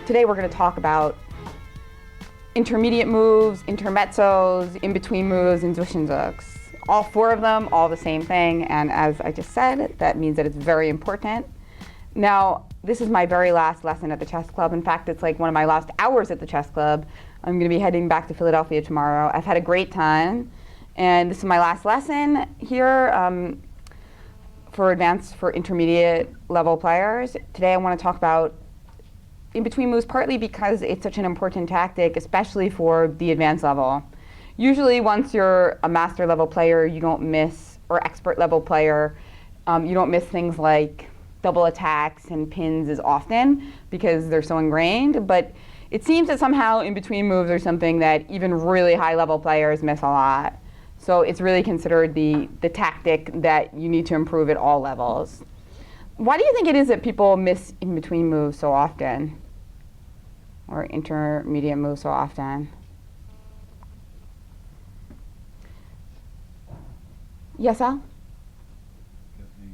today we're going to talk about intermediate moves, intermezzos, in-between moves, and Zwischenzugs. All four of them, all the same thing, and as I just said, that means that it's very important. Now, this is my very last lesson at the chess club. In fact, it's like one of my last hours at the chess club. I'm going to be heading back to Philadelphia tomorrow. I've had a great time, and this is my last lesson here for intermediate level players. Today I want to talk about in-between moves, partly because it's such an important tactic, especially for the advanced level. Usually once you're a master level player, you don't miss, or expert level player, you don't miss things like double attacks and pins as often because they're so ingrained. But it seems that somehow in-between moves are something that even really high level players miss a lot. So it's really considered the tactic that you need to improve at all levels. Why do you think it is that people miss in-between moves so often? Or intermediate moves so often? Yes, Al? Because the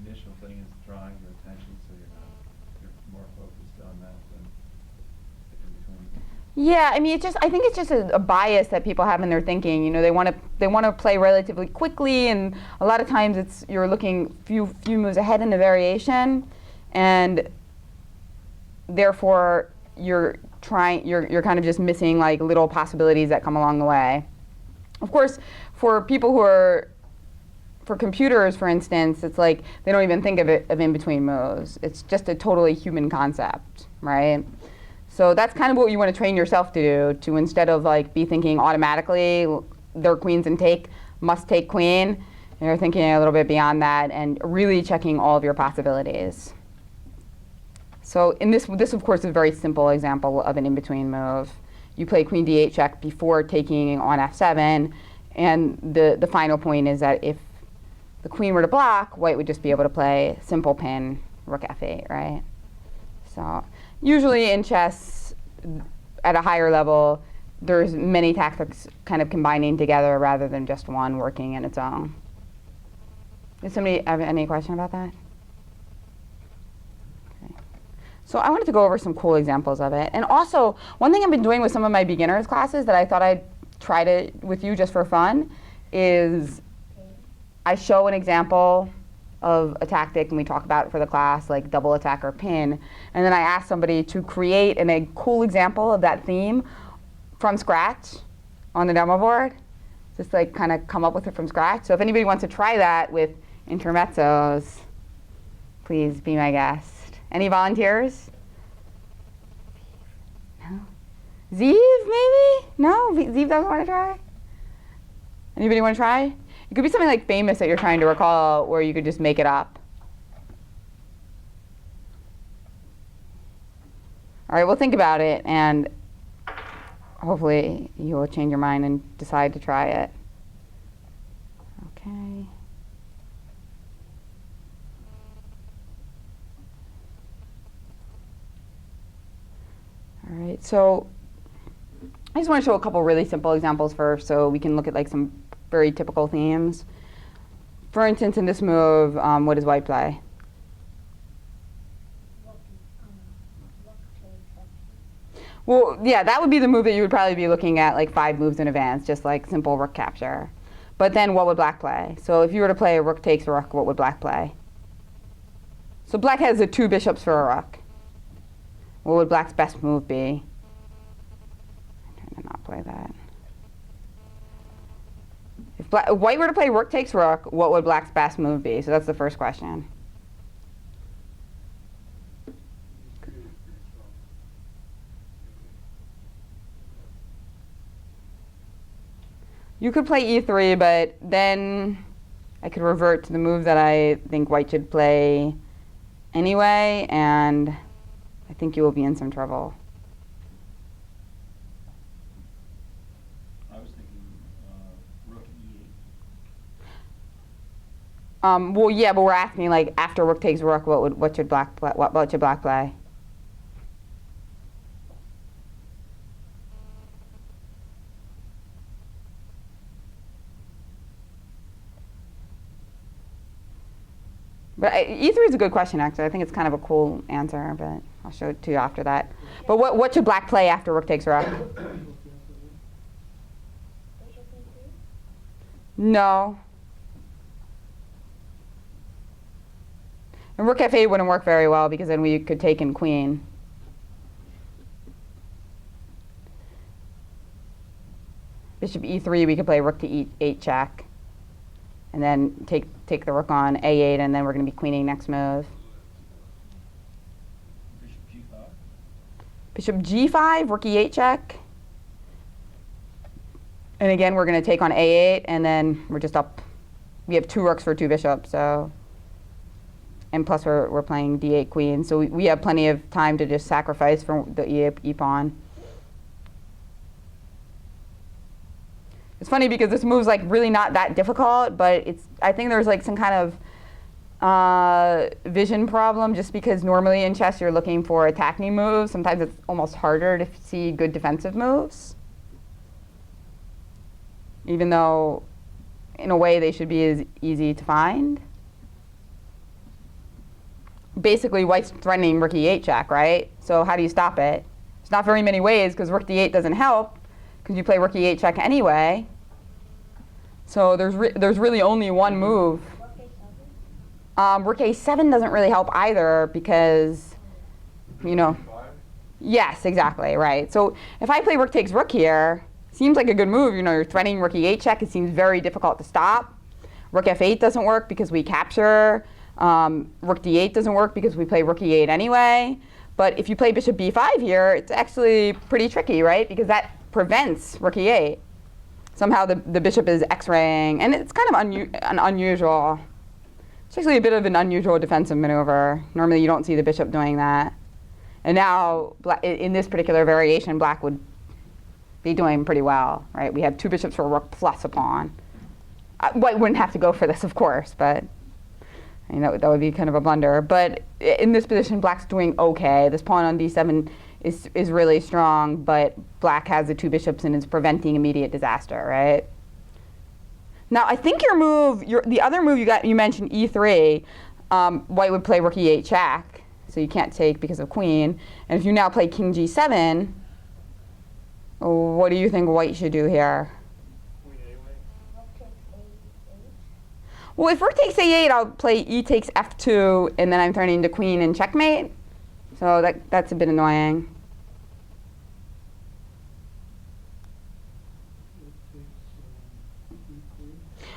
initial thing is drawing your attention, so you're more focused on that than in between. Yeah, I mean, I think it's just a bias that people have in their thinking. You know, they want to play relatively quickly, and a lot of times you're looking few moves ahead in the variation, and therefore you're kind of just missing like little possibilities that come along the way. Of course, for people for computers, for instance, it's like they don't even think of in-between moves. It's just a totally human concept, right? So that's kind of what you want to train yourself to do, to instead of like be thinking automatically, their queen's in take, must take queen, you're thinking a little bit beyond that and really checking all of your possibilities. So in this of course is a very simple example of an in-between move. You play queen d8 check before taking on f7, and the final point is that if the queen were to block, white would just be able to play simple pin, rook f8, right? So usually in chess, at a higher level, there's many tactics kind of combining together rather than just one working in its own. Does somebody have any question about that? Okay. So I wanted to go over some cool examples of it. And also, one thing I've been doing with some of my beginners classes that I thought I'd try to with you just for fun is I show an example of a tactic and we talk about it for the class, like double attack or pin, and then I ask somebody to create a cool example of that theme from scratch on the demo board. Just like kind of come up with it from scratch. So if anybody wants to try that with intermezzos, please be my guest. Any volunteers? No? Zeev, maybe? No? Zeev doesn't want to try? Anybody want to try? It could be something like famous that you're trying to recall, or you could just make it up. All right, well, think about it, and hopefully you will change your mind and decide to try it. Okay. All right, so I just want to show a couple really simple examples first so we can look at like some very typical themes. For instance, in this move, what does white play? Well, yeah, that would be the move that you would probably be looking at like 5 moves in advance, just like simple rook capture. But then what would black play? So if you were to play a rook takes rook, what would black play? So black has the 2 bishops for a rook. What would black's best move be? I'm trying to not play that. If white were to play rook takes rook, what would black's best move be? So that's the first question. You could play e3, but then I could revert to the move that I think white should play anyway, and I think you will be in some trouble. I was thinking rook e8. Well, yeah, but we're asking like after rook takes rook, what should black play? What should black play? But e3 is a good question, actually. I think it's kind of a cool answer, but I'll show it to you after that. But what should black play after rook takes rook? No. And rook f8 wouldn't work very well because then we could take in queen. Bishop e3, we could play rook to e8 check. And then take the rook on a8, and then we're going to be queening next move. Bishop g5, rook e8 check. And again, we're going to take on a8, and then we're just up. We have 2 rooks for 2 bishops, so. And plus we're playing d8 queen, so we have plenty of time to just sacrifice from the e pawn. It's funny because this move's like really not that difficult, but I think there's like some kind of vision problem, just because normally in chess you're looking for attacking moves. Sometimes it's almost harder to see good defensive moves, even though in a way they should be as easy to find. Basically, white's threatening rook e8 check, right? So how do you stop it? There's not very many ways, because rook d8 doesn't help, because you play rook e8 check anyway. So there's really only one move. Rook a7 doesn't really help either, because, you know. Yes, exactly, right. So if I play rook takes rook here, seems like a good move. You know, you're threatening rook e8 check. It seems very difficult to stop. Rook f8 doesn't work because we capture. Rook d8 doesn't work because we play rook e8 anyway. But if you play bishop b5 here, it's actually pretty tricky, right? Because that prevents rook e8. Somehow the bishop is x-raying, and it's kind of unusual. It's actually a bit of an unusual defensive maneuver. Normally you don't see the bishop doing that. And now, in this particular variation, black would be doing pretty well, right? We have 2 bishops for a rook plus a pawn. White wouldn't have to go for this, of course, but you know, that would be kind of a blunder. But in this position, black's doing okay. This pawn on d7 is really strong, but black has the 2 bishops and is preventing immediate disaster, right? Now, I think your move, the other move you mentioned, e3, white would play rook e8 check, so you can't take because of queen. And if you now play king g7, what do you think white should do here? Well, if rook takes a8, I'll play e takes f2, and then I'm turning to queen and checkmate. So that's a bit annoying.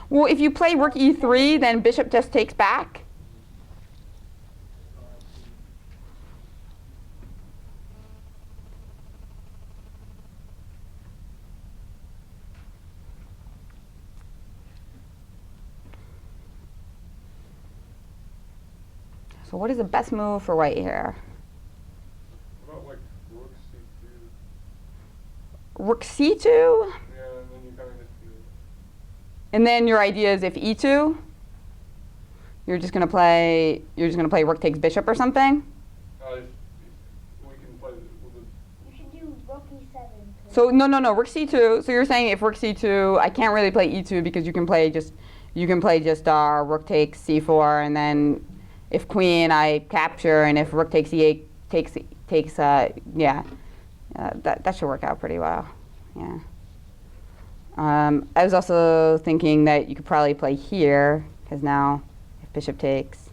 Well, if you play rook e3, then bishop just takes back. So what is the best move for white here? What about like rook c2? Rook c2? Yeah, and then you kind of just do it. And then your idea is if e2, you're just gonna play rook takes bishop or something? We can play You should do rook e7. So no, rook c2. So you're saying if rook c2, I can't really play e2 because you can play just rook takes c4, and then if queen, I capture, and if rook takes e8, that should work out pretty well. Yeah. I was also thinking that you could probably play here, because now if bishop takes,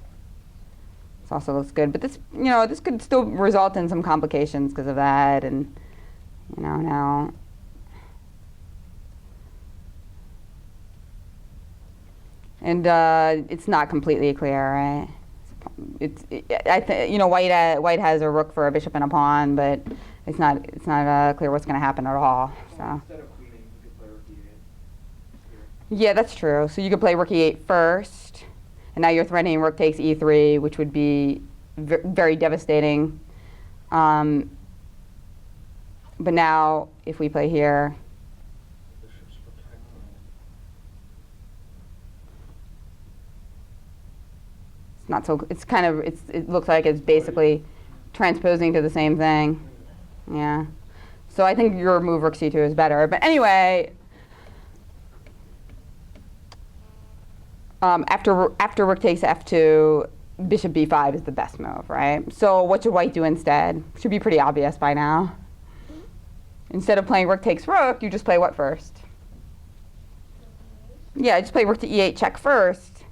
this also looks good. But this, this could still result in some complications because of that, and now. And it's not completely clear, right? White has a rook for a bishop and a pawn, but it's not clear what's going to happen at all. So. Instead of queening, you could play rook e8. Yeah, that's true. So you could play rook e8 first, and now you're threatening rook takes e3, which would be very devastating. But now, if we play here. Not so. It looks like it's basically transposing to the same thing. Yeah. So I think your move rook c2 is better. But anyway, after rook takes f2, bishop b5 is the best move, right? So what should white do instead? Should be pretty obvious by now. Instead of playing rook takes rook, you just play what first? Yeah, just play rook to e8 check first.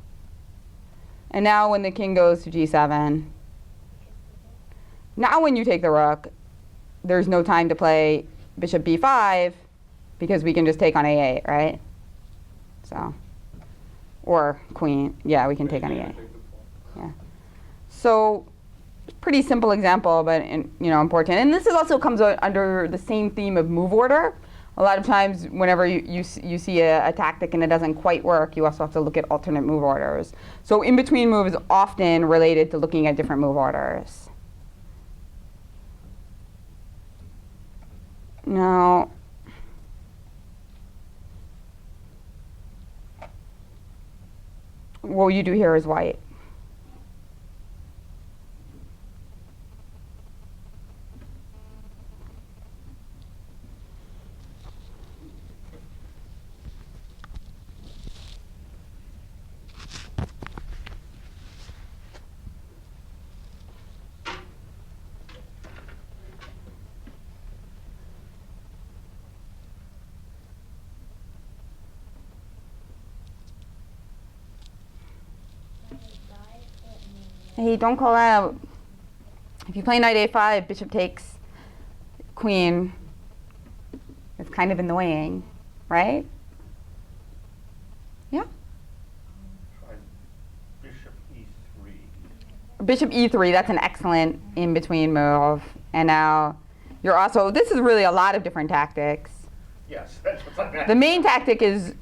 And now when the king goes to g7, now when you take the rook, there's no time to play bishop b5 because we can just take on a8, right? So, or queen. Yeah, we can take on e8. Yeah. So, pretty simple example, but important. And this is also comes under the same theme of move order. A lot of times, whenever you see a tactic and it doesn't quite work, you also have to look at alternate move orders. So, in between move is often related to looking at different move orders. Now, what you do here is white. Hey, don't call out. If you play knight a5, bishop takes queen. It's kind of annoying, right? Yeah? Try bishop e3. Bishop e3, that's an excellent in-between move. And now you're also, this is really a lot of different tactics. Yes, that's what I meant. The main tactic is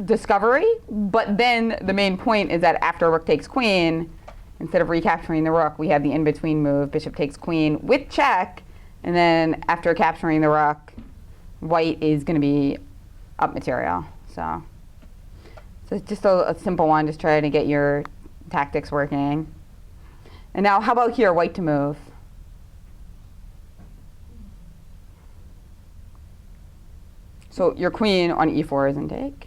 discovery, but then the main point is that after rook takes queen, instead of recapturing the rook, we have the in-between move, bishop takes queen with check, and then after capturing the rook, white is going to be up material. So it's just a simple one, just trying to get your tactics working. And now how about here, white to move? So your queen on e4 is in take.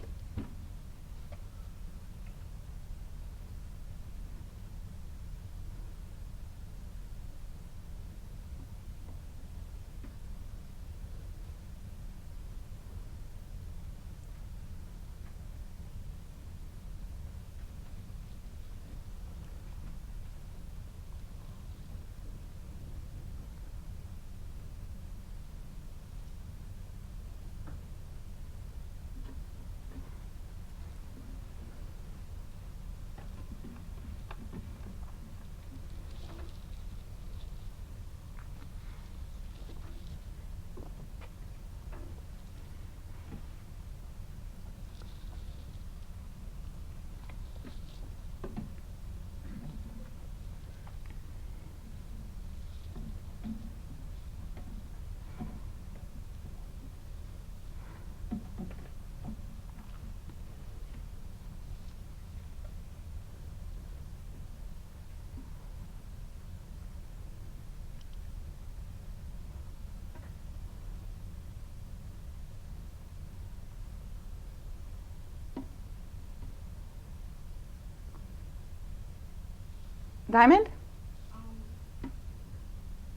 Diamond?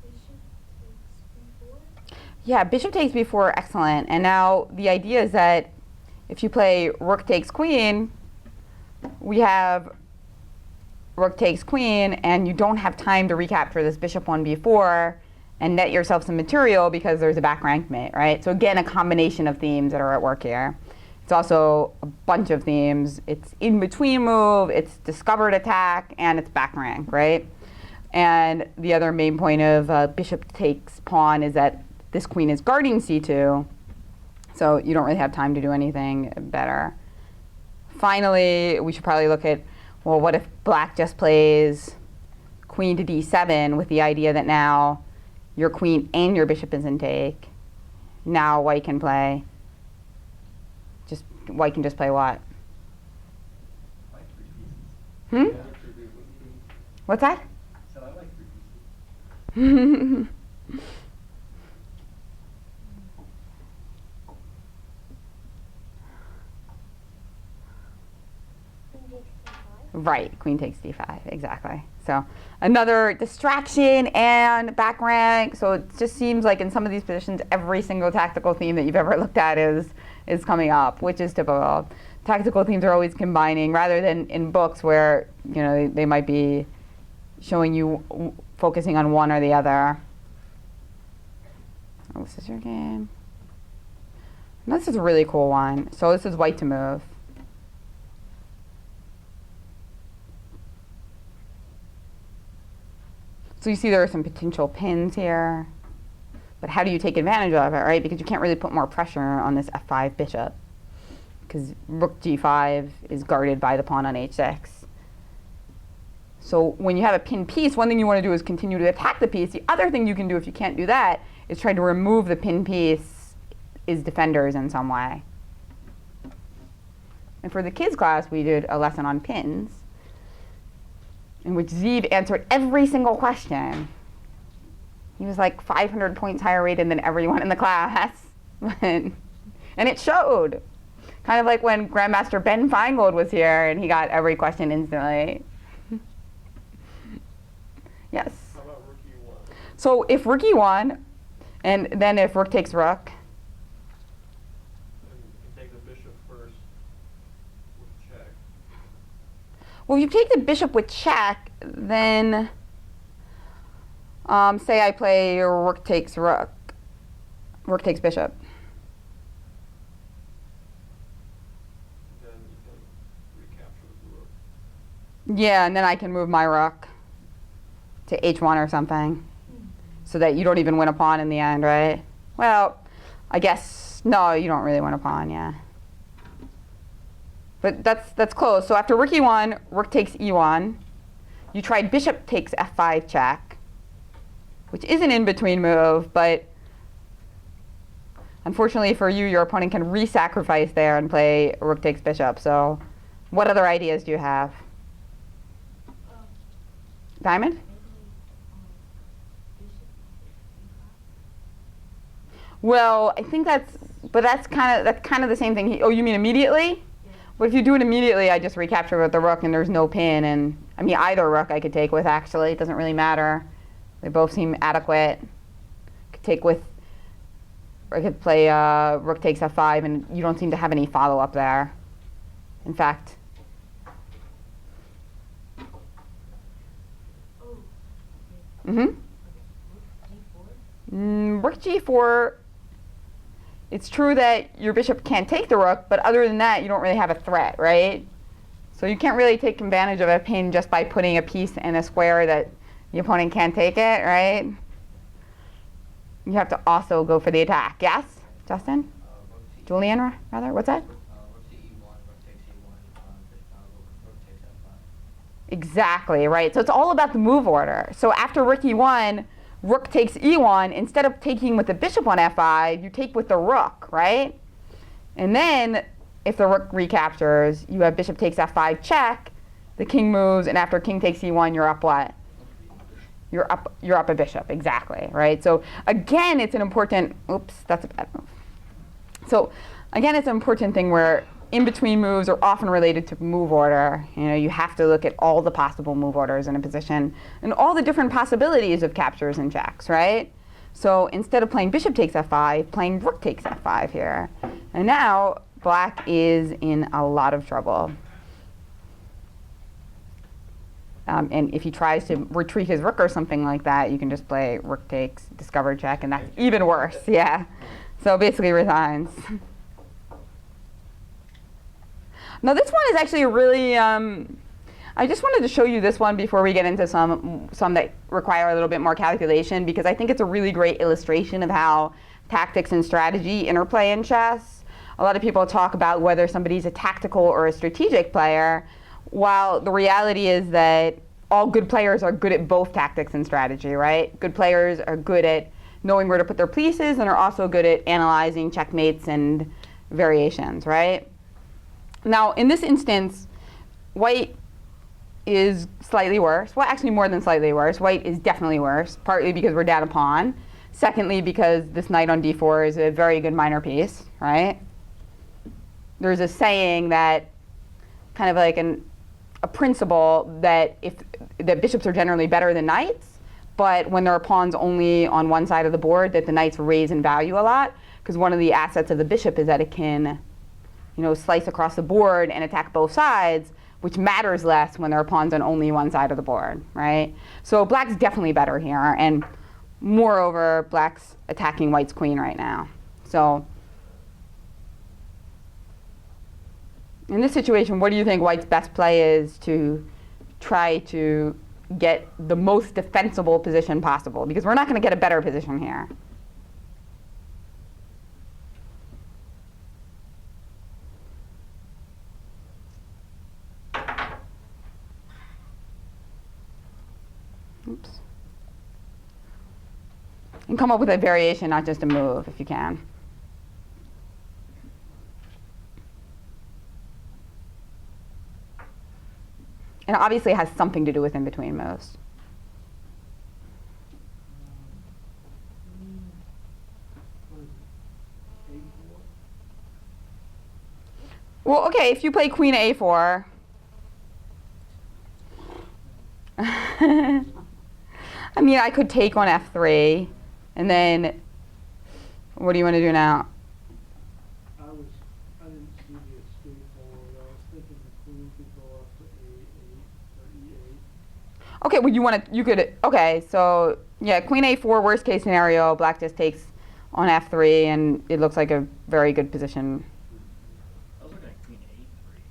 Bishop takes b4. Yeah, bishop takes b4, excellent. And now the idea is that if you play rook takes queen, we have rook takes queen, and you don't have time to recapture this bishop on b4 and net yourself some material because there's a back rank mate, right? So again, a combination of themes that are at work here. It's also a bunch of themes. It's in-between move, it's discovered attack, and it's back rank, right? And the other main point of bishop takes pawn is that this queen is guarding c2, so you don't really have time to do anything better. Finally, we should probably look at, well, what if black just plays queen to d7 with the idea that now your queen and your bishop is in take? Now white can play. White can just play what? I like three pieces. Hmm? Yeah. What's that? So I like three pieces. Queen takes c5. Right, queen takes d5, exactly. So another distraction and back rank. So it just seems like in some of these positions, every single tactical theme that you've ever looked at is coming up, which is typical. Tactical themes are always combining rather than in books where, you know, they might be showing you focusing on one or the other. Oh, this is your game. And this is a really cool one. So this is white to move. So you see there are some potential pins here. But how do you take advantage of it, right? Because you can't really put more pressure on this f5 bishop. Because rook g5 is guarded by the pawn on h6. So when you have a pinned piece, one thing you want to do is continue to attack the piece. The other thing you can do if you can't do that is try to remove the pinned piece as defenders in some way. And for the kids class, we did a lesson on pins, in which Zeev answered every single question. He was like 500 points higher rated than everyone in the class. And it showed. Kind of like when Grandmaster Ben Feingold was here and he got every question instantly. Yes? How about rook e1? So if rook e1, and then if rook takes rook, And you can take the bishop first with check. well, if you take the bishop with check, then say I play rook takes rook, rook takes bishop. Then you can recapture the rook. Yeah, and then I can move my rook to h1 or something, so that you don't even win a pawn in the end, right? Well, I guess, no, you don't really win a pawn, yeah. But that's close. So after rook e1, rook takes e1. You tried bishop takes f5 check, which is an in-between move, but unfortunately for you, your opponent can re-sacrifice there and play rook takes bishop. So what other ideas do you have? Diamond? Well, I think that's kind of the same thing. Oh, you mean immediately? But if you do it immediately, I just recapture with the rook and there's no pin. And I mean, either rook I could take with, actually. It doesn't really matter. They both seem adequate. Could take with, or I could play rook takes f5, and you don't seem to have any follow-up there. In fact, rook g4, it's true that your bishop can't take the rook, but other than that, you don't really have a threat, right? So you can't really take advantage of a pin just by putting a piece in a square that the opponent can't take it, right? You have to also go for the attack. Yes, Justin? Julian, rather? What's that? Rook to e1, rook takes e1, rook takes f5. Exactly, right. So it's all about the move order. So after rook e1, rook takes e1. Instead of taking with the bishop on f5, you take with the rook, right? And then if the rook recaptures, you have bishop takes f5 check, the king moves, and after king takes e1, you're up what? You're up a bishop, exactly, right? So again, it's an important, oops, that's a bad move. So again, it's an important thing where in-between moves are often related to move order. You know, you have to look at all the possible move orders in a position and all the different possibilities of captures and checks, right? So instead of playing bishop takes f5, playing rook takes f5 here. And now black is in a lot of trouble. And if he tries to retreat his rook or something like that, you can just play rook takes, discover check, and that's even worse, yeah. So basically resigns. Now this one is actually a really, I just wanted to show you this one before we get into some that require a little bit more calculation, because I think it's a really great illustration of how tactics and strategy interplay in chess. A lot of people talk about whether somebody's a tactical or a strategic player, while the reality is that all good players are good at both tactics and strategy, right? Good players are good at knowing where to put their pieces and are also good at analyzing checkmates and variations, right? Now, in this instance, white is slightly worse. Well, actually more than slightly worse. White is definitely worse, partly because we're down a pawn. Secondly, because this knight on d4 is a very good minor piece, right? There's a saying that kind of like a principle that that bishops are generally better than knights, but when there are pawns only on one side of the board, that the knights raise in value a lot, because one of the assets of the bishop is that it can, slice across the board and attack both sides, which matters less when there are pawns on only one side of the board, right? So black's definitely better here, and moreover, black's attacking white's queen right now. So in this situation, what do you think white's best play is to try to get the most defensible position possible? Because we're not going to get a better position here. Oops. And come up with a variation, not just a move, if you can. And obviously it has something to do with in-between moves. Well, okay, if you play queen a4, I mean, I could take on f3, and then what do you want to do now? I didn't see the escape forward. I was thinking the queen could go up to a8 or e8. Okay, well, okay, so yeah, queen a4, worst case scenario, black just takes on f3, and it looks like a very good position. I was looking at queen a3.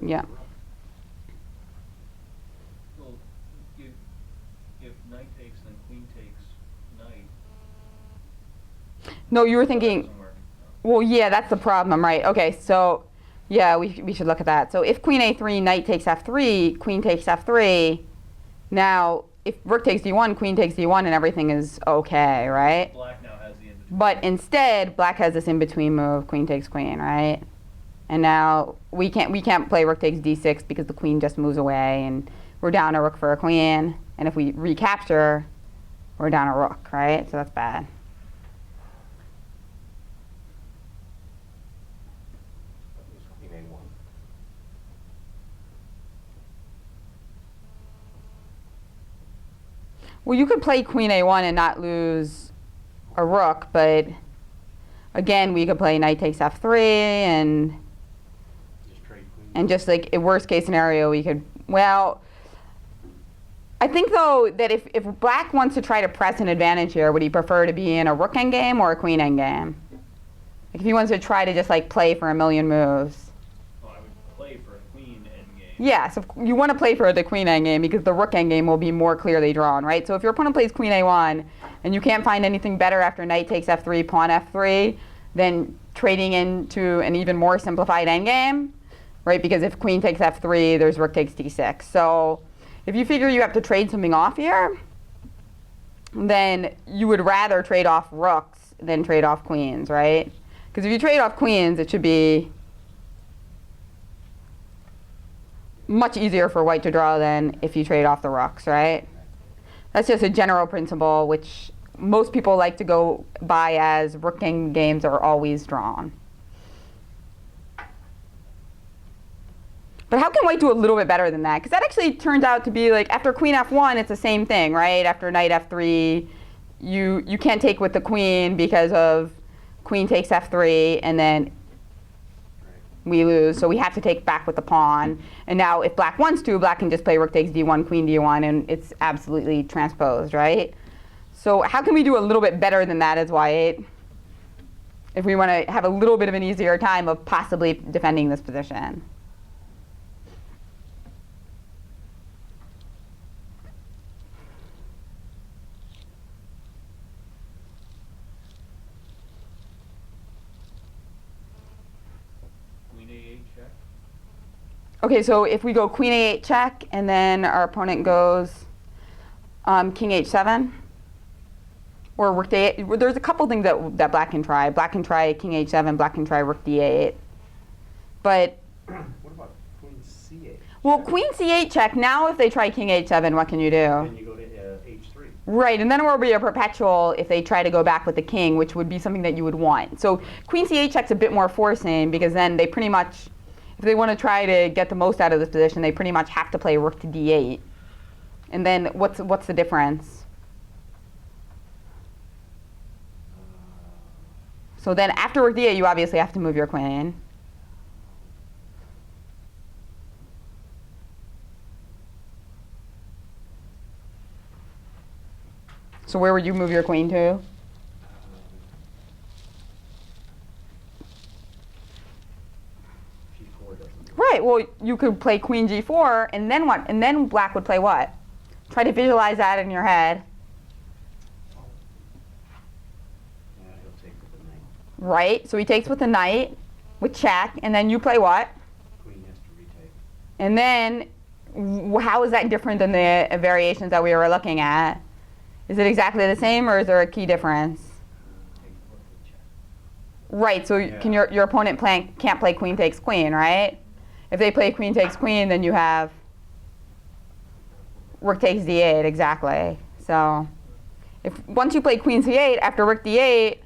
Yeah. Well, if knight takes, then queen takes knight. No, you were That thinking, doesn't work. well, yeah, that's the problem, right? Okay, so yeah, we should look at that. So if queen a3, knight takes f3, queen takes f3, now if rook takes d1, queen takes d1, and everything is okay, right? Black now has the in-between. But instead, black has this in-between move, queen takes queen, right? And now we can't play rook takes d6 because the queen just moves away, and we're down a rook for a queen. And if we recapture, we're down a rook, right? So that's bad. Queen a1. Well, you could play queen a1 and not lose a rook, but again, we could play knight takes f3 and Just trade queen. and just like a worst case scenario, we could, well, I think though that if black wants to try to press an advantage here, would he prefer to be in a rook endgame or a queen endgame? Like if he wants to try to just like play for a million moves. Oh, I would play for a queen endgame. Yes, you want to play for the queen endgame because the rook endgame will be more clearly drawn, right? So if your opponent plays queen a1 and you can't find anything better after knight takes f3, pawn f3, then trading into an even more simplified endgame, right? Because if queen takes f3, there's rook takes d6. So if you figure you have to trade something off here, then you would rather trade off rooks than trade off queens, right? Because if you trade off queens, it should be much easier for white to draw than if you trade off the rooks, right? That's just a general principle which most people like to go by as rook games are always drawn. But how can white do a little bit better than that? Because that actually turns out to be like after queen f1, it's the same thing, right? After knight f3, you can't take with the queen because of queen takes f3, and then we lose. So we have to take back with the pawn. And now if black wants to, black can just play rook takes d1, queen d1, and it's absolutely transposed, right? So how can we do a little bit better than that as white if we want to have a little bit of an easier time of possibly defending this position? Queen a8 check. Okay, so if we go queen a8 check, and then our opponent goes king h7, or rook d8. There's a couple things that black can try. Black can try king h7, black can try rook d8. But, What about queen c8? well, queen c8 check, now if they try king h7, what can you do? Then you go to h3. Right, and then it will be a perpetual if they try to go back with the king, which would be something that you would want. So queen c8 check's a bit more forcing because then they pretty much, if they want to try to get the most out of this position, they pretty much have to play rook to d8. And then what's the difference? So then after rook d8, you obviously have to move your queen. So where would you move your queen to? G4 doesn't. Right, well, you could play queen g4, and then what? And then black would play what? Try to visualize that in your head. Yeah, he'll take with the knight. Right, so he takes with the knight, with check, and then you play what? Queen has to retake. And then, how is that different than the variations that we were looking at? Is it exactly the same, or is there a key difference? Take rook with check. Right, so can Yeah. your opponent can't play queen takes queen, right? If they play queen takes queen, then you have rook takes d8, exactly. So once you play queen c8, after rook d8,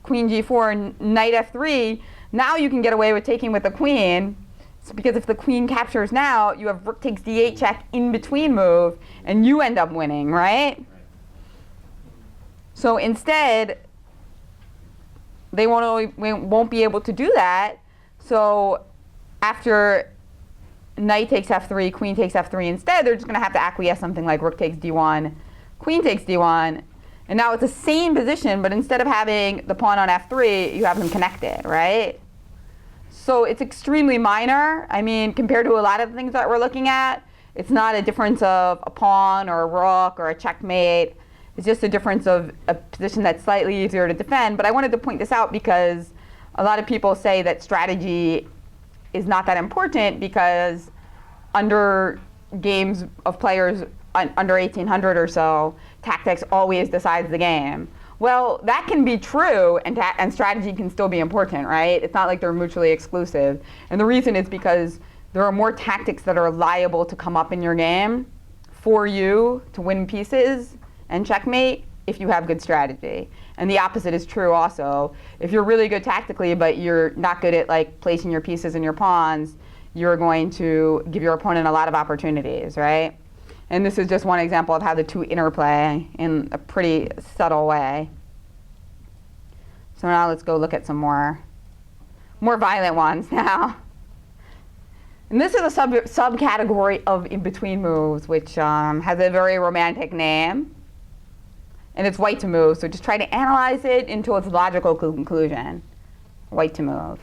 queen g4, knight f3, now you can get away with taking with the queen. So because if the queen captures now, you have rook takes d8 check in between move, and you end up winning, right? So instead, they won't be able to do that. So after knight takes f3, queen takes f3 instead, they're just going to have to acquiesce something like rook takes d1, queen takes d1. And now it's the same position, but instead of having the pawn on f3, you have them connected, right? So it's extremely minor. I mean, compared to a lot of the things that we're looking at, it's not a difference of a pawn or a rook or a checkmate. It's just a difference of a position that's slightly easier to defend. But I wanted to point this out because a lot of people say that strategy is not that important because under games of players under 1800 or so, tactics always decides the game. Well, that can be true, and strategy can still be important, right? It's not like they're mutually exclusive. And the reason is because there are more tactics that are liable to come up in your game for you to win pieces and checkmate if you have good strategy. And the opposite is true also. If you're really good tactically, but you're not good at like placing your pieces and your pawns, you're going to give your opponent a lot of opportunities, right? And this is just one example of how the two interplay in a pretty subtle way. So now let's go look at some more violent ones now. And this is a subcategory of in-between moves, which has a very romantic name. And it's white to move, so just try to analyze it into its logical conclusion. White to move.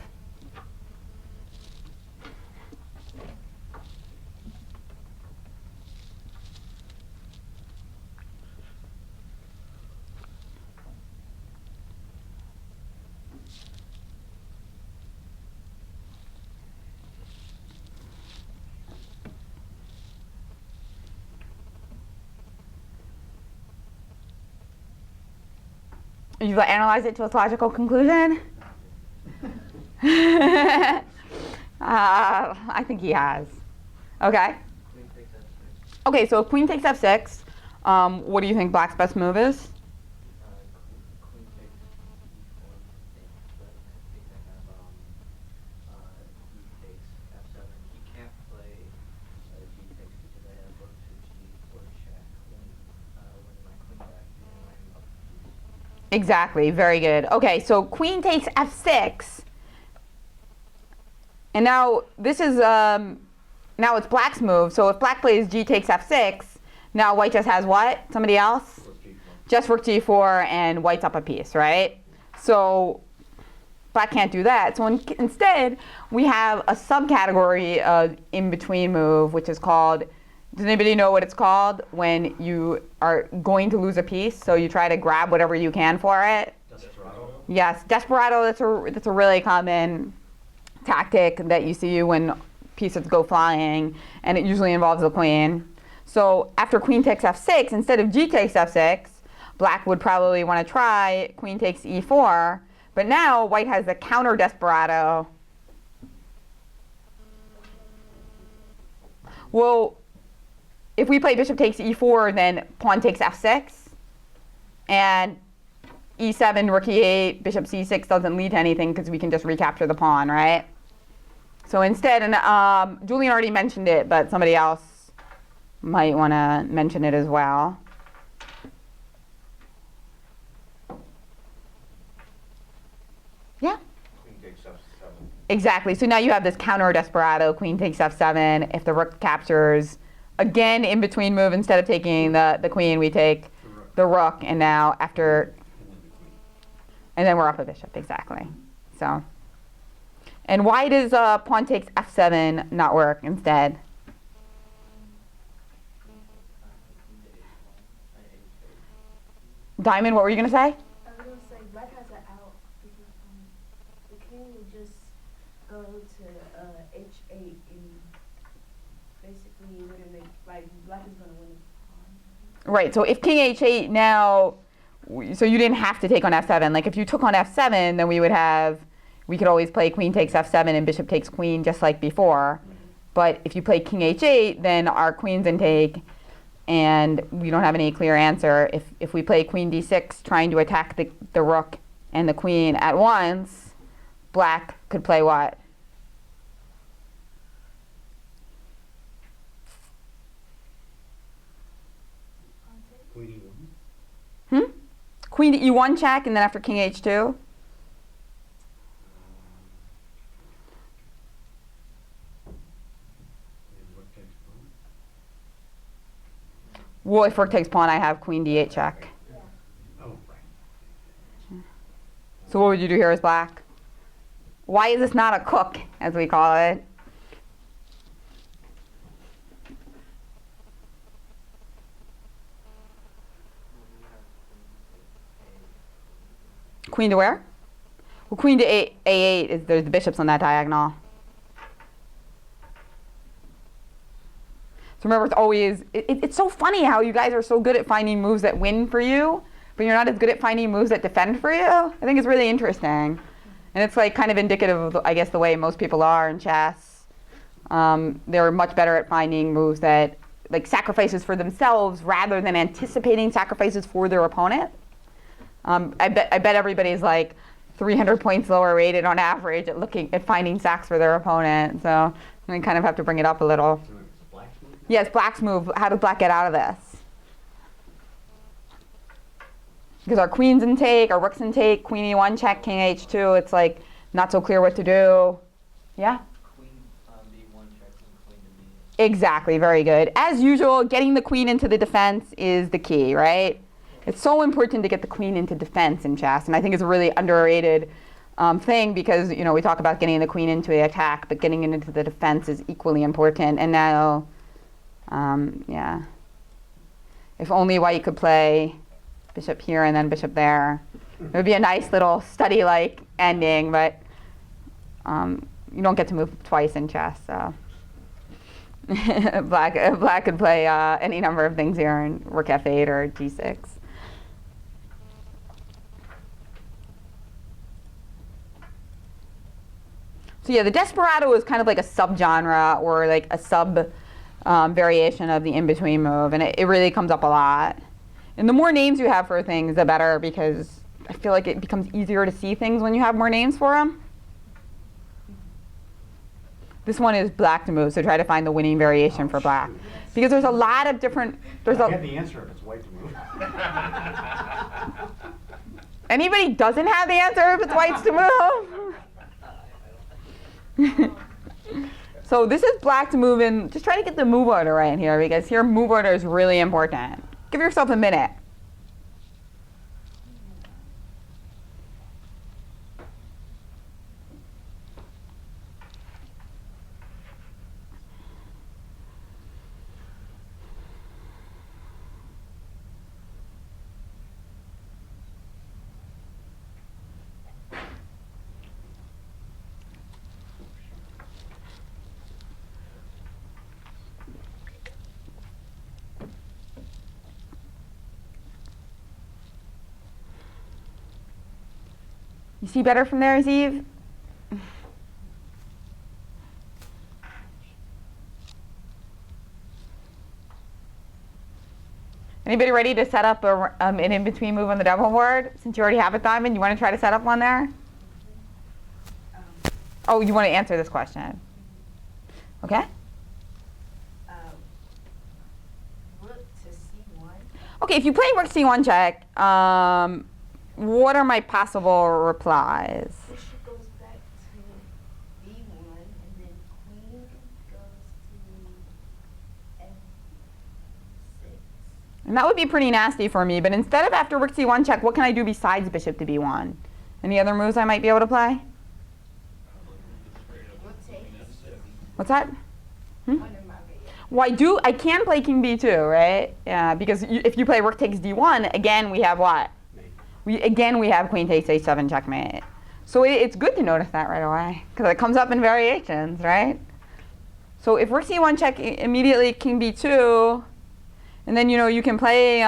You've analyzed it to its logical conclusion? I think he has. Okay. Queen takes f6. Okay, so if queen takes f6, what do you think black's best move is? Queen takes e4. But I think I have e takes f7. He can't play g takes because I have rook to g4 check when my queen back and I'm up. Exactly, very good. Okay, so queen takes f6. And now this is, now it's black's move. So if black plays g takes f6, now white just has what? Somebody else? Rook G4. Just rook g4 and white's up a piece, right? So black can't do that. So instead, we have a subcategory of in-between move, which is called, does anybody know what it's called? When you are going to lose a piece, so you try to grab whatever you can for it. Desperado. Yes, desperado, that's a really common tactic that you see when pieces go flying, and it usually involves the queen. So after queen takes f6, instead of g takes f6, black would probably want to try queen takes e4, but now white has the counter desperado. Well, if we play bishop takes e4, then pawn takes f6, And e7, rook e8, bishop c6 doesn't lead to anything because we can just recapture the pawn, right? So instead, and Julian already mentioned it, but somebody else might want to mention it as well. Yeah? Queen takes F7. Exactly. So now you have this counter desperado, queen takes f7. If the rook captures, again, in between move, instead of taking the queen, we take the rook. And now after, And then the queen. and then we're up a bishop, exactly. So, and why does pawn takes f7 not work instead? Diamond, what were you going to say? I was gonna say black has an out because the king would just go to h8 and basically it wouldn't make like black is gonna win the pawn. Right, so if king h8 now, so you didn't have to take on f7. Like if you took on f7, then we could always play queen takes f7 and bishop takes queen just like before. But if you play king h8, then our queen's in take, and we don't have any clear answer. If we play queen d6 trying to attack the rook and the queen at once, black could play what? Queen E1. Queen to e1 check, and then after king h2? And rook takes pawn. Well, if rook takes pawn, I have queen d8 check. Oh, right. So what would you do here as black? Why is this not a cook, as we call it? Queen to where? Well, queen to a8 is there's the bishops on that diagonal. So remember, it's always it's so funny how you guys are so good at finding moves that win for you, but you're not as good at finding moves that defend for you. I think it's really interesting, and it's like kind of indicative of, I guess, the way most people are in chess. They're much better at finding moves that like sacrifices for themselves rather than anticipating sacrifices for their opponent. I bet everybody's like 300 points lower rated on average at looking at finding sacks for their opponent. So we kind of have to bring it up a little. So it's black's move? Yes, black's move. How does black get out of this? Because our queen's in take, our rook's in take, queen e1 check, king h2. It's like not so clear what to do. Yeah? Queen b1 checks and queen to b. Exactly, very good. As usual, getting the queen into the defense is the key, right? It's so important to get the queen into defense in chess, and I think it's a really underrated thing because, you know, we talk about getting the queen into the attack, but getting it into the defense is equally important. And now, yeah, if only white could play bishop here and then bishop there. It would be a nice little study-like ending, but you don't get to move twice in chess, so. Black could play any number of things here in rook f8 or g6. So yeah, the desperado is kind of like a subgenre or like a sub variation of the in-between move, and it really comes up a lot. And the more names you have for things, the better, because I feel like it becomes easier to see things when you have more names for them. This one is black to move, so try to find the winning variation for black. Because there's a lot of different, I have the answer if it's white to move. Anybody doesn't have the answer if it's whites to move? So this is black to move, and just try to get the move order right here, because here move order is really important. Give yourself a minute. You see better from there, Zeev? And Anybody ready to set up an in-between move on the double board? Since you already have a diamond, you want to try to set up one there? Oh, you want to answer this question? Okay. Rook to C1. Okay, if you play rook c1 check, what are my possible replies? Bishop goes back to B1, and then queen goes to F6. And that would be pretty nasty for me, but instead of after rook c1 check, what can I do besides bishop to b1? Any other moves I might be able to play? Rotate. What's that? One of my videos. Well, I can play king b2, right? Yeah, because if you play rook takes d1, again, we have what? We have queen takes h7 checkmate. So it's good to notice that right away, because it comes up in variations, right? So if rook c1 check, immediately king b2, and then, you can play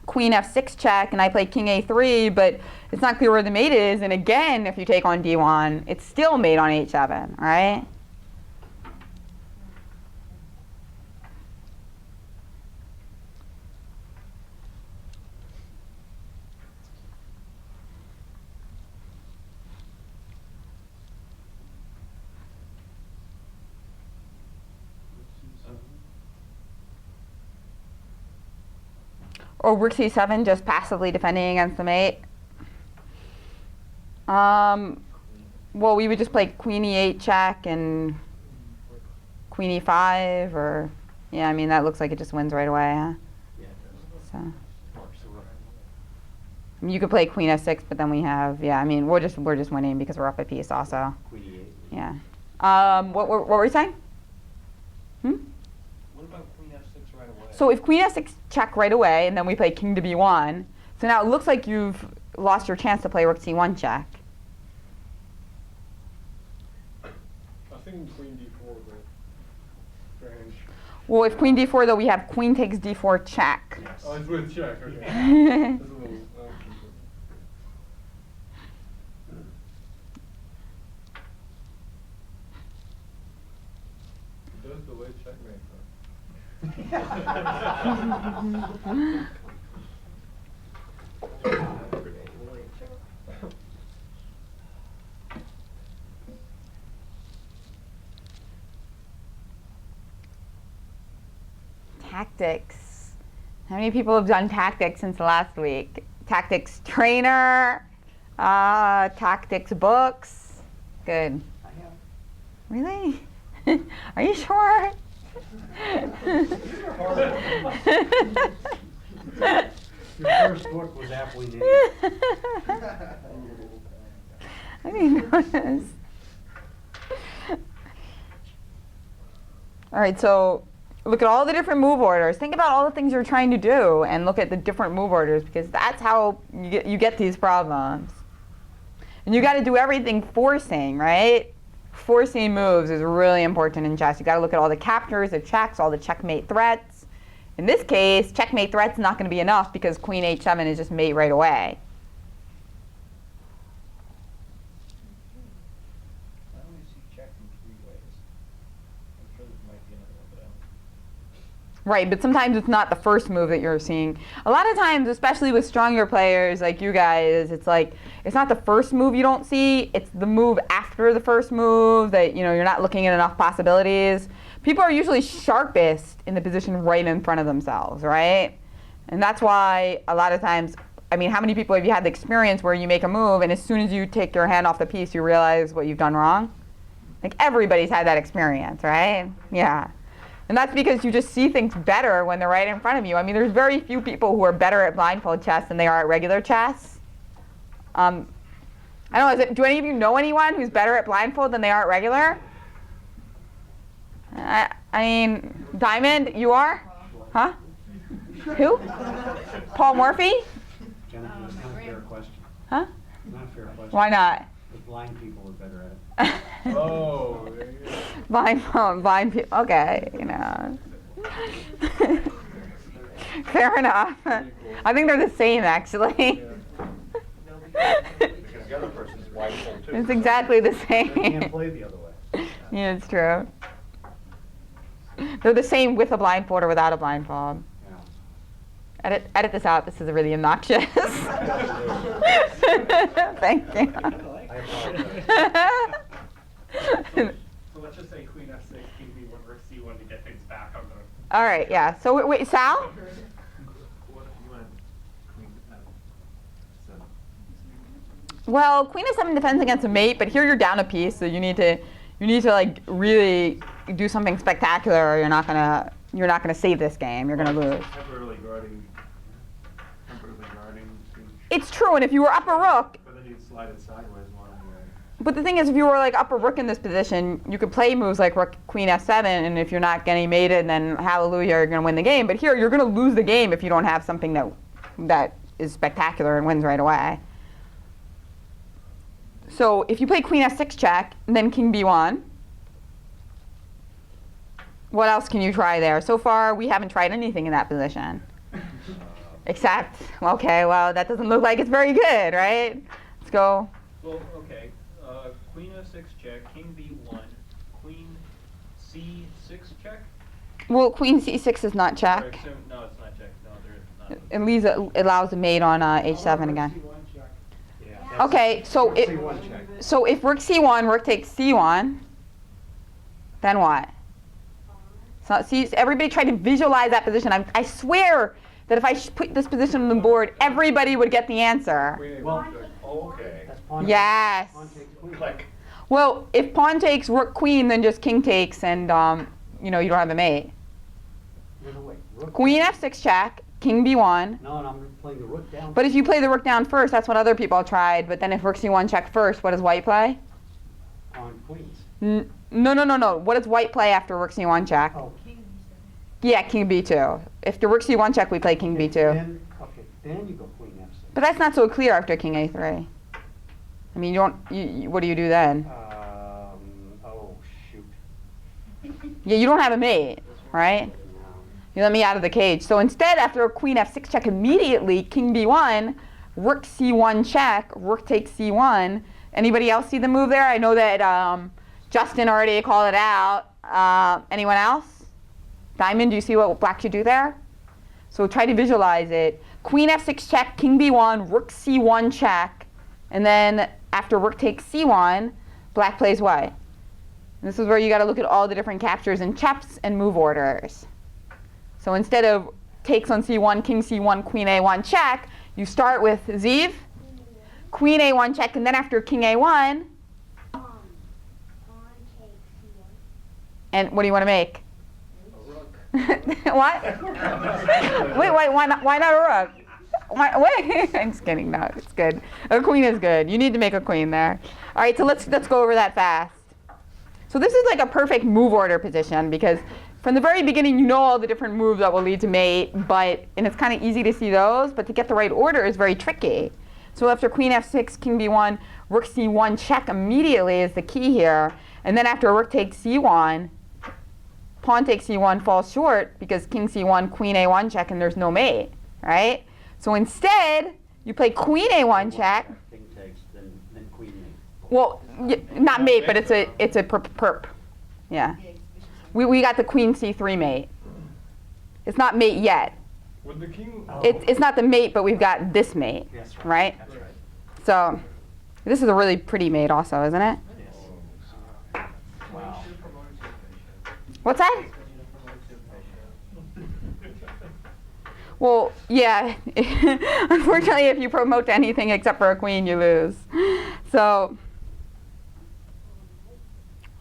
queen f6 check, and I play king a3, but it's not clear where the mate is, and again, if you take on d1, it's still mate on h7, right? Or rook c7, just passively defending against the mate. Well, we would just play queen e8 check and queen e5, or yeah, I mean that looks like it just wins right away, huh? Yeah, it does. So Marks the rook. I mean, you could play queen f6, but then we have I mean we're just winning because we're up a piece also. Queen e8. Yeah. What were you saying? What about queen f6 right away? So if queen f6 check right away, and then we play king to b1, so now it looks like you've lost your chance to play rook c1 check. I think queen d4, but strange. Well, if queen d4, though, we have queen takes d4 check. Yes. Oh, it's with check, okay. That's a Yeah. little, It does delay checkmate, Tactics. How many people have done tactics since last week? Tactics trainer, tactics books. Good. I have. Really? Are you sure? Your first book was aptly named. I didn't notice. All right, so look at all the different move orders. Think about all the things you're trying to do and look at the different move orders, because that's how you get these problems. And you got to do everything forcing, right? Forcing moves is really important in chess. You got to look at all the captures, the checks, all the checkmate threats. In this case, checkmate threat's not going to be enough because queen h7 is just mate right away. I only see check in 3 ways. I'm sure there might be another one, but I don't. Right, but sometimes it's not the first move that you're seeing. A lot of times, especially with stronger players like you guys, it's like it's not the first move you don't see, it's the move after the first move that you're not looking at enough possibilities. People are usually sharpest in the position right in front of themselves, right? And that's why a lot of times, I mean, how many people have you had the experience where you make a move and as soon as you take your hand off the piece, you realize what you've done wrong? Like everybody's had that experience, right? Yeah. And that's because you just see things better when they're right in front of you. I mean, there's very few people who are better at blindfold chess than they are at regular chess. I don't know, do any of you know anyone who's better at blindfold than they are at regular? I mean, Diamond, you are? Huh? Who? Paul Morphy? Jennifer, that's not a fair question. Huh? Not a fair question. Why not? Because blind people are better at it. but oh, there you go. Blind people. Okay, Fair enough. I think they're the same, actually. Because the other person's blindfold too. It's exactly the They same. can't play the other way. Yeah, it's true. They're the same with a blindfold or without a blindfold. Yeah. Edit this out. This is really obnoxious. Thank you. I apologize. So let's just say Queen F6, King B1, Rook C1 to get things back on the. All right, yeah. So wait, Sal? What if you went queen F7? Well, Queen of 7 defends against a mate, but here you're down a piece, so you need to like really do something spectacular, or you're not gonna save this game. You're gonna lose. Temporarily guarding. It's true, and if you were up a rook, But then you'd slide it sideways one way. but the thing is, if you were like up a rook in this position, you could play moves like rook, queen f7, and if you're not getting mated, then hallelujah, you're going to win the game. But here, you're going to lose the game if you don't have something that is spectacular and wins right away. So if you play queen f6 check, and then king b1, what else can you try there? So far, we haven't tried anything in that position. Except, okay, well, that doesn't look like it's very good, right? Let's go. Well, okay, Queen F6 check, King B1, Queen C6 check? Well, queen c6 is not check. Or, no, it's not check. No, there is not. It allows a mate on h7 again. C1 check. Yeah. Okay, so C1 check. so if rook c1, rook takes c1, then what? So see, everybody try to visualize that position. I swear that if I put this position on the board, everybody would get the answer. Well, Okay. that's pawn. Yes. Pawn takes queen. Click. Well, if pawn takes rook queen, then just king takes, and you don't have a mate. No, wait. Rook. Queen f6 check, king b1. No, I'm playing the rook down. But if you play the rook down first, that's what other people tried. But then if rook c1 check first, what does white play? Pawn queens. No. What does white play after rook c1 check? Oh. Yeah, king b2. If the rook c1 check, we play king b2. Then you go queen f6. But that's not so clear after king a3. I mean, what do you do then? Oh, shoot. Yeah, you don't have a mate, right? No. You let me out of the cage. So instead, after a queen f6 check, immediately king b1, rook c1 check, rook takes c1. Anybody else see the move there? I know that Justin already called it out. Anyone else? Diamond, do you see what black should do there? So try to visualize it. Queen f6 check, king b1, rook c1 check, and then after rook takes c1, black plays white. And this is where you got to look at all the different captures and cheps and move orders. So instead of takes on c1, king c1, queen a1 check, you start with Ziv, queen a1 check, and then after king a1, and what do you want to make? What? Wait, why not a rook? Wait, I'm just kidding. No, it's good. A queen is good. You need to make a queen there. All right, so let's go over that fast. So this is like a perfect move order position because from the very beginning you know all the different moves that will lead to mate, and it's kind of easy to see those, but to get the right order is very tricky. So after queen f6, king b1, rook c1 check immediately is the key here, and then after rook takes c1, pawn takes c1 falls short because king c1, queen a1 check, and there's no mate, right? So instead, you play queen a1 check. King takes, then queen mate. Well, not mate, but it's a perp. Yeah. We got the queen c3 mate. It's not mate yet. Would the king? It's not the mate, but we've got this mate, That's right. right? That's right. So this is a really pretty mate also, isn't it? Wow. What's that? Well, yeah. Unfortunately, if you promote to anything except for a queen, you lose. So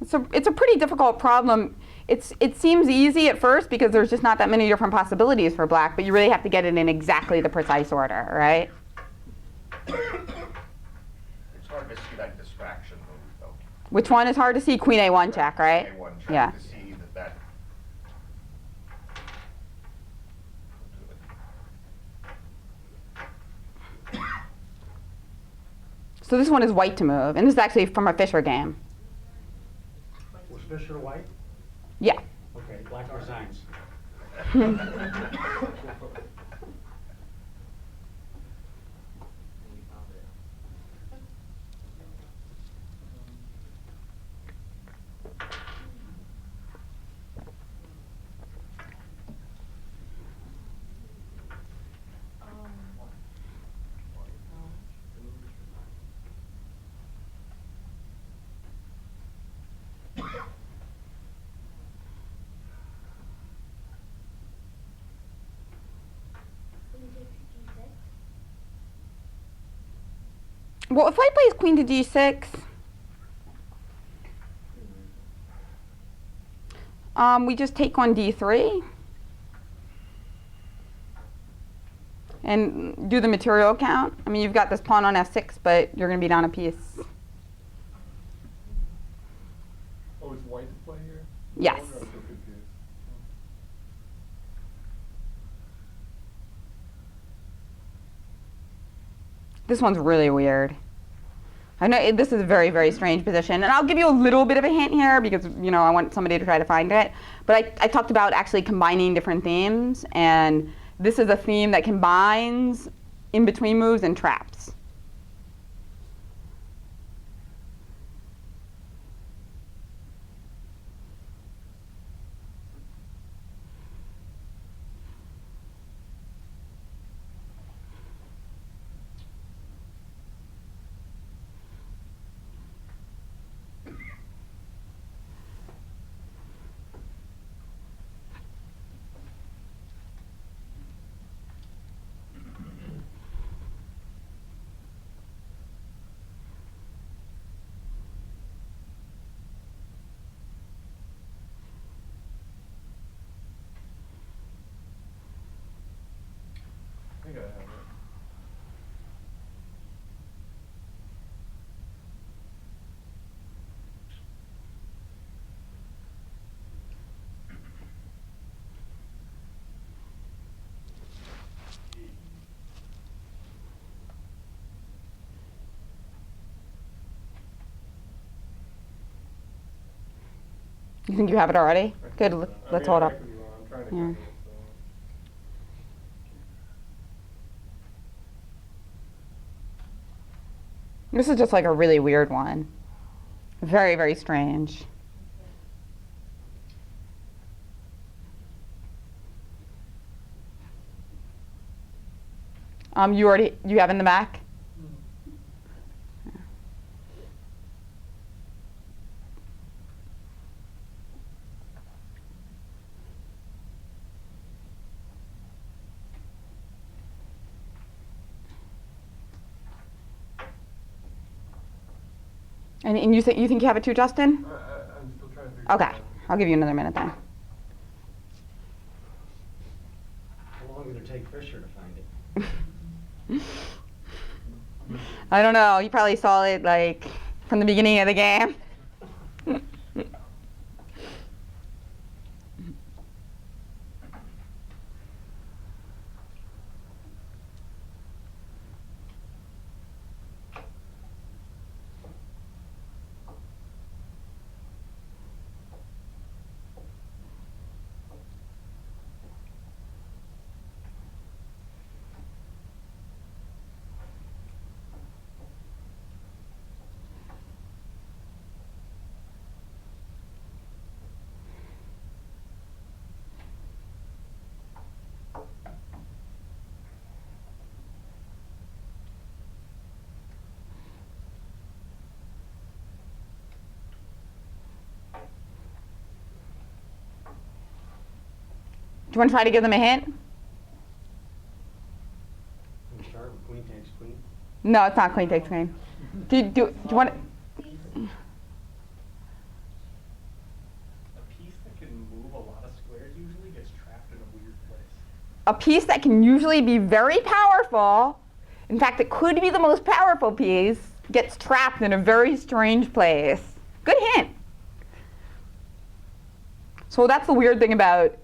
it's a pretty difficult problem. It seems easy at first because there's just not that many different possibilities for black, but you really have to get it in exactly the precise order, right? It's hard to see that distraction move, though. Which one is hard to see? Queen a1 check, right? A1 check Yeah. to see that. So this one is white to move, and this is actually from a Fischer game. Was Fischer white? Yeah. Okay, black resigns. You found it. Queen takes d6. Well, if white plays queen to d6, we just take on d3 and do the material count. I mean, you've got this pawn on f6, but you're going to be down a piece. Oh, is white to play here? Yes. I'm so confused. This one's really weird. I know this is a very, very strange position, and I'll give you a little bit of a hint here because, you know, I want somebody to try to find it. But I talked about actually combining different themes, and this is a theme that combines in-between moves and traps. I think I have it. You think you have it already? I Good, think so. I let's mean, hold I up. could be wrong. I'm trying to Yeah. Google it, so. This is just like a really weird one. Very, very strange. You have in the back? And you think you have it too, Justin? I'm still trying to figure Okay, it out. I'll give you another minute then. How long did it take Fisher to find it? I don't know. You probably saw it like from the beginning of the game. Do you want to try to give them a hint? Can we start with queen takes queen? No, it's not queen takes queen. Do you want to? A piece that can move a lot of squares usually gets trapped in a weird place. A piece that can usually be very powerful, in fact, it could be the most powerful piece, gets trapped in a very strange place. Good hint. So that's the weird thing about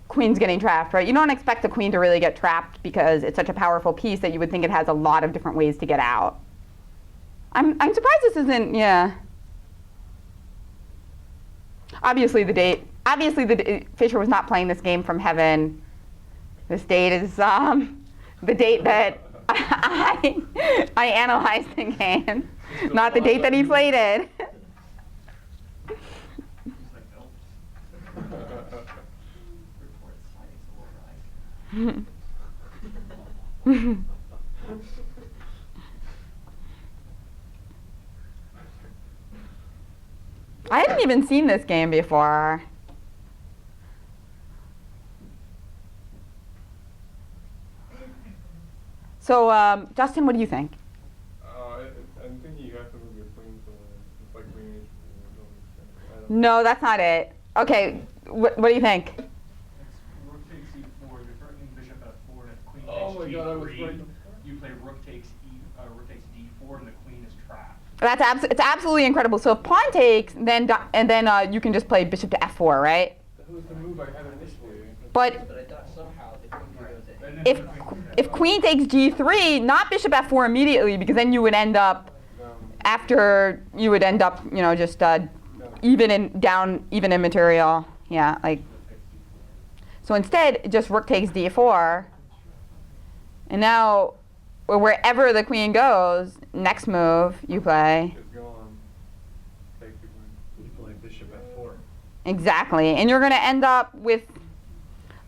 queens getting trapped, right? You don't expect a queen to really get trapped because it's such a powerful piece that you would think it has a lot of different ways to get out. I'm surprised this isn't, yeah. Obviously Fisher was not playing this game from heaven. This date is the date that I analyzed the game, not the date that he played it. He's like, nope. Report sightings will rise. I hadn't even seen this game before. So, Justin, what do you think? I'm thinking you have to move your queen to it's like queen H4. No, that's not it. Okay, what do you think? It's rook takes e4, you're threatening bishop f4, and if queen Oh my takes God, I was g3, right. you play rook takes d4, and the queen is trapped. It's absolutely incredible. So if pawn takes, then you can just play bishop to f4, right? That was the move I had initially. But But I thought somehow the queen could go to And then if queen takes g3, not bishop f4 immediately, because then you would end up just even in material. Yeah, like so instead just rook takes d4, and now wherever the queen goes, next move you play. It's gone. Take the queen. You play bishop f4. Exactly, and you're going to end up with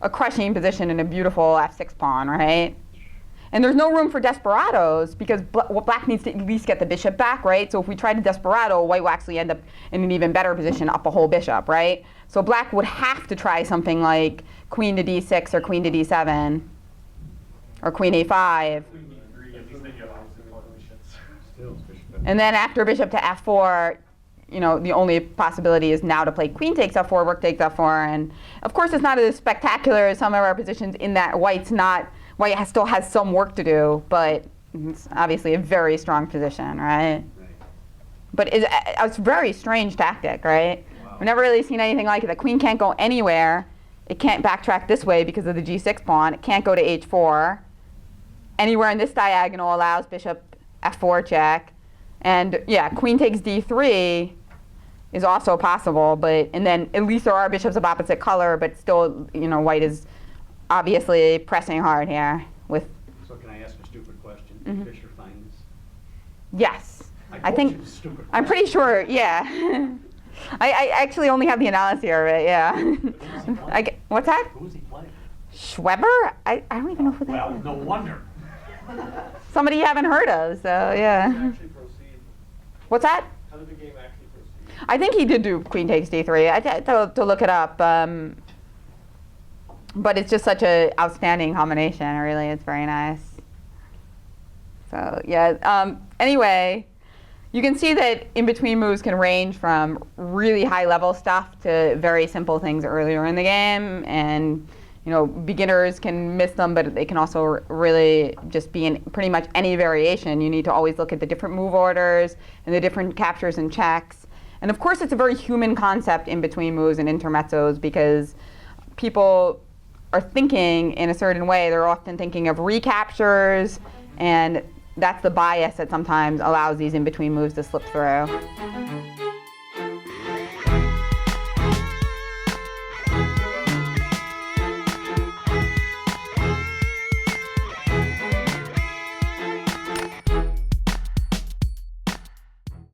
a crushing position in a beautiful f6 pawn, right? And there's no room for desperados because black needs to at least get the bishop back, right? So if we try to desperado, white will actually end up in an even better position up a whole bishop, right? So black would have to try something like queen to d6 or queen to d7 or queen a5. queen d3, at least then you have opposite formations. Still bishop f4. And then after bishop to f4, the only possibility is now to play queen takes f4, rook takes f4, and of course it's not as spectacular as some of our positions in that white still has some work to do, but it's obviously a very strong position, right? Right. But it's a very strange tactic, right? Wow. We've never really seen anything like it. The queen can't go anywhere. It can't backtrack this way because of the g6 pawn. It can't go to h4. Anywhere in this diagonal allows bishop f4 check. And yeah, queen takes d3 is also possible, and then at least there are bishops of opposite color, but still, white is obviously pressing hard here with, So can I ask a stupid question? Mhm. Did Fisher find this? yes. I told think, you it was a stupid I'm pretty sure, yeah. I actually only have the analysis of it, yeah. What's that? Who was he playing? Schweber? I don't even know who that Well, is. no wonder. Somebody you haven't heard of, so yeah. Actually proceed. What's that? How did the game actually proceed? I think he did do queen takes d3. I had to look it up. But it's just such an outstanding combination, really. It's very nice. So, yeah. Anyway, you can see that in-between moves can range from really high-level stuff to very simple things earlier in the game. And, beginners can miss them, but they can also really just be in pretty much any variation. You need to always look at the different move orders and the different captures and checks. And, of course, it's a very human concept in-between moves and intermezzos because people are thinking in a certain way. They're often thinking of recaptures, and that's the bias that sometimes allows these in-between moves to slip through.